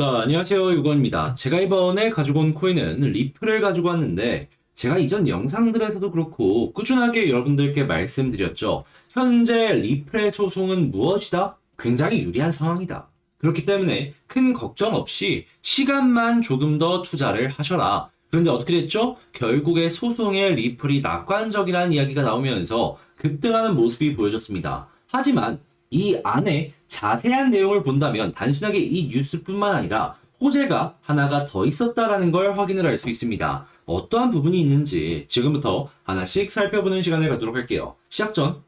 자, 안녕하세요. 유건입니다. 제가 이번에 가지고 온 코인은 리플을 가지고 왔는데, 제가 이전 영상들에서도 그렇고 꾸준하게 여러분들께 말씀드렸죠. 현재 리플의 소송은 무엇이다? 굉장히 유리한 상황이다. 그렇기 때문에 큰 걱정 없이 시간만 조금 더 투자를 하셔라. 그런데 어떻게 됐죠? 결국에 소송에 리플이 낙관적이라는 이야기가 나오면서 급등하는 모습이 보여졌습니다. 하지만 이 안에 자세한 내용을 본다면 단순하게 이 뉴스뿐만 아니라 호재가 하나가 더 있었다라는 걸 확인을 할 수 있습니다. 어떠한 부분이 있는지 지금부터 하나씩 살펴보는 시간을 갖도록 할게요. 시작 전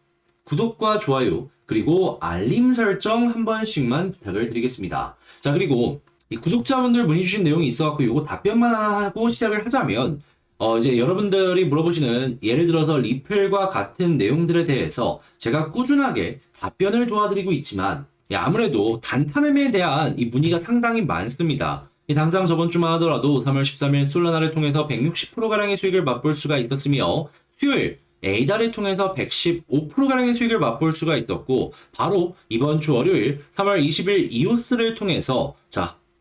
구독과 좋아요 그리고 알림 설정 한 번씩만 부탁을 드리겠습니다. 자, 그리고 이 구독자분들 문의 주신 내용이 있어갖고 이거 답변만 하고 시작을 하자면 이제 여러분들이 물어보시는 예를 들어서 리플과 같은 내용들에 대해서 제가 꾸준하게 답변을 도와드리고 있지만 아무래도 단타 매매에 대한 이 문의가 상당히 많습니다. 당장 저번 주만 하더라도 3월 13일 솔라나를 통해서 160%가량의 수익을 맛볼 수가 있었으며 수요일 에이다를 통해서 115%가량의 수익을 맛볼 수가 있었고 바로 이번 주 월요일 3월 20일 이오스를 통해서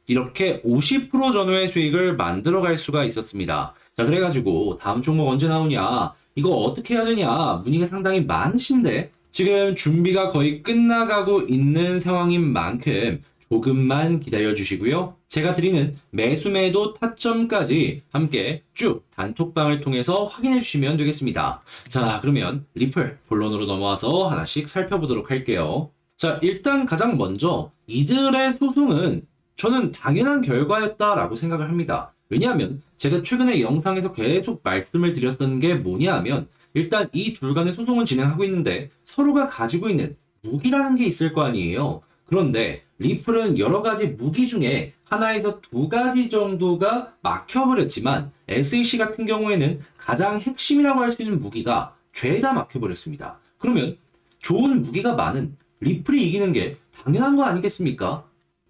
이렇게 50% 전후의 수익을 만들어갈 수가 있었습니다. 자, 그래가지고 다음 종목 언제 나오냐, 이거 어떻게 해야 되냐 문의가 상당히 많으신데 지금 준비가 거의 끝나가고 있는 상황인 만큼 조금만 기다려 주시고요. 제가 드리는 매수매도 타점까지 함께 쭉 단톡방을 통해서 확인해 주시면 되겠습니다. 자, 그러면 리플 본론으로 넘어와서 하나씩 살펴보도록 할게요. 자, 일단 가장 먼저 이들의 소송은 저는 당연한 결과였다라고 생각을 합니다. 왜냐하면 제가 최근에 영상에서 계속 말씀을 드렸던 게 뭐냐 하면 일단 이 둘 간의 소송을 진행하고 있는데 서로가 가지고 있는 무기라는 게 있을 거 아니에요. 그런데 리플은 여러 가지 무기 중에 하나에서 두 가지 정도가 막혀버렸지만 SEC 같은 경우에는 가장 핵심이라고 할 수 있는 무기가 죄다 막혀버렸습니다. 그러면 좋은 무기가 많은 리플이 이기는 게 당연한 거 아니겠습니까?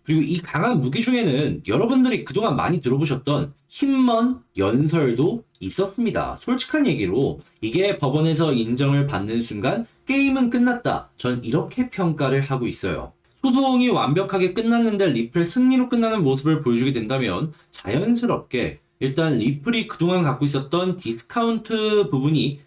그리고 이 강한 무기 중에는 여러분들이 그동안 많이 들어보셨던 힘먼 연설도 있었습니다. 솔직한 얘기로 이게 법원에서 인정을 받는 순간 게임은 끝났다. 전 이렇게 평가를 하고 있어요. 소송이 완벽하게 끝났는데 리플 승리로 끝나는 모습을 보여주게 된다면 자연스럽게 일단 리플이 그동안 갖고 있었던 디스카운트 부분이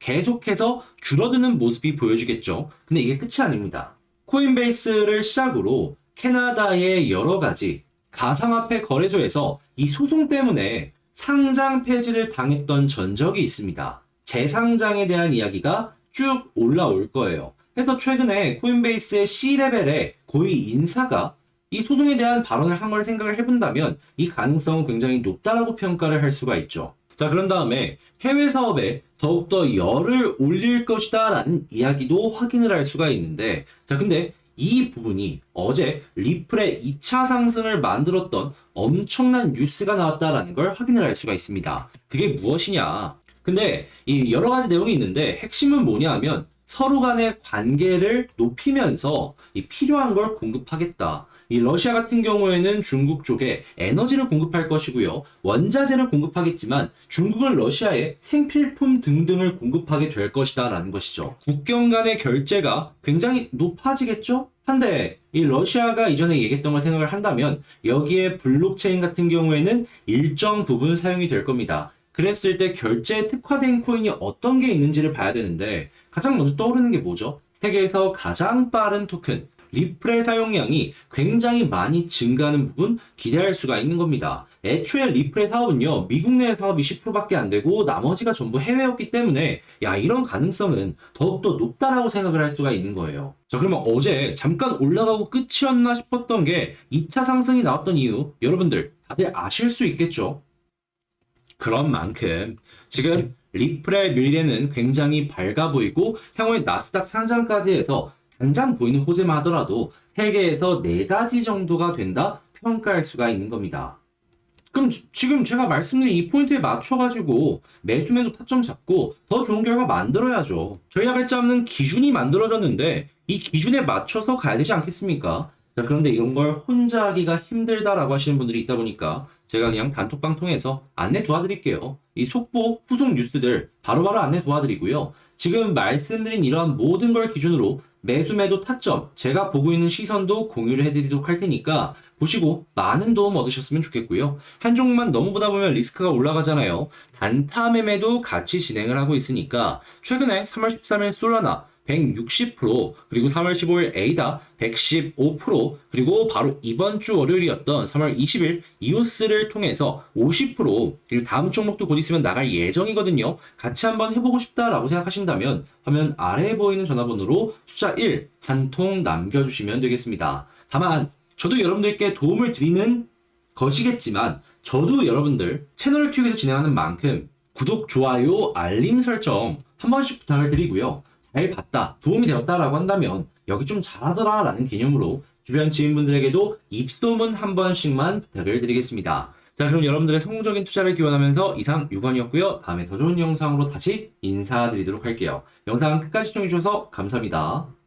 계속해서 줄어드는 모습이 보여주겠죠. 근데 이게 끝이 아닙니다. 코인베이스를 시작으로 캐나다의 여러 가지 가상화폐 거래소에서 이 소송 때문에 상장 폐지를 당했던 전적이 있습니다. 재상장에 대한 이야기가 쭉 올라올 거예요. 그래서 최근에 코인베이스의 C레벨의 고위 인사가 이 소송에 대한 발언을 한 걸 생각을 해본다면 이 가능성은 굉장히 높다라고 평가를 할 수가 있죠. 자, 그런 다음에 해외 사업에 더욱더 열을 올릴 것이다 라는 이야기도 확인을 할 수가 있는데, 자, 근데 이 부분이 어제 리플의 2차 상승을 만들었던 엄청난 뉴스가 나왔다라는 걸 확인을 할 수가 있습니다. 그게 무엇이냐? 근데 이 여러 가지 내용이 있는데 핵심은 뭐냐 하면 서로 간의 관계를 높이면서 이 필요한 걸 공급하겠다. 이 러시아 같은 경우에는 중국 쪽에 에너지를 공급할 것이고요. 원자재를 공급하겠지만 중국은 러시아에 생필품 등등을 공급하게 될 것이다 라는 것이죠. 국경 간의 결제가 굉장히 높아지겠죠? 한데 이 러시아가 이전에 얘기했던 걸 생각을 한다면 여기에 블록체인 같은 경우에는 일정 부분 사용이 될 겁니다. 그랬을 때 결제에 특화된 코인이 어떤 게 있는지를 봐야 되는데 가장 먼저 떠오르는 게 뭐죠? 세계에서 가장 빠른 토큰 리플의 사용량이 굉장히 많이 증가하는 부분 기대할 수가 있는 겁니다. 애초에 리플의 사업은요, 미국 내 사업이 10%밖에 안 되고 나머지가 전부 해외였기 때문에 이런 가능성은 더욱더 높다라고 생각을 할 수가 있는 거예요. 자, 그러면 어제 잠깐 올라가고 끝이었나 싶었던 게 2차 상승이 나왔던 이유 여러분들 다들 아실 수 있겠죠? 그런 만큼 지금 리플의 미래는 굉장히 밝아 보이고 향후에 나스닥 상장까지 해서 당장 보이는 호재만 하더라도 3개에서 4가지 정도가 된다 평가할 수가 있는 겁니다. 그럼 지금 제가 말씀드린 이 포인트에 맞춰가지고 매수매도 타점 잡고 더 좋은 결과 만들어야죠. 저희가 발 잡는 기준이 만들어졌는데 이 기준에 맞춰서 가야 되지 않겠습니까? 자, 그런데 이런 걸 혼자 하기가 힘들다라고 하시는 분들이 있다 보니까 제가 그냥 단톡방 통해서 안내 도와드릴게요. 이 속보, 후속 뉴스들 바로바로 안내 도와드리고요. 지금 말씀드린 이러한 모든 걸 기준으로 매수 매도 타점 제가 보고 있는 시선도 공유를 해드리도록 할 테니까 보시고 많은 도움 얻으셨으면 좋겠고요. 한 종목만 너무 보다 보면 리스크가 올라가잖아요. 단타 매매도 같이 진행을 하고 있으니까 최근에 3월 13일 솔라나 160%, 그리고 3월 15일 에이다 115%, 그리고 바로 이번 주 월요일이었던 3월 20일 이오스를 통해서 50%, 그리고 다음 종목도 곧 있으면 나갈 예정이거든요. 같이 한번 해보고 싶다라고 생각하신다면 화면 아래에 보이는 전화번호로 숫자 1 한 통 남겨주시면 되겠습니다. 다만 저도 여러분들께 도움을 드리는 것이겠지만 저도 여러분들 채널을 키우기 위해서 진행하는 만큼 구독, 좋아요, 알림 설정 한 번씩 부탁을 드리고요. 잘 봤다, 도움이 되었다라고 한다면 여기 좀 잘하더라 라는 개념으로 주변 지인분들에게도 입소문 한 번씩만 부탁을 드리겠습니다. 자, 그럼 여러분들의 성공적인 투자를 기원하면서 이상 유건이었고요. 다음에 더 좋은 영상으로 다시 인사드리도록 할게요. 영상 끝까지 시청해주셔서 감사합니다.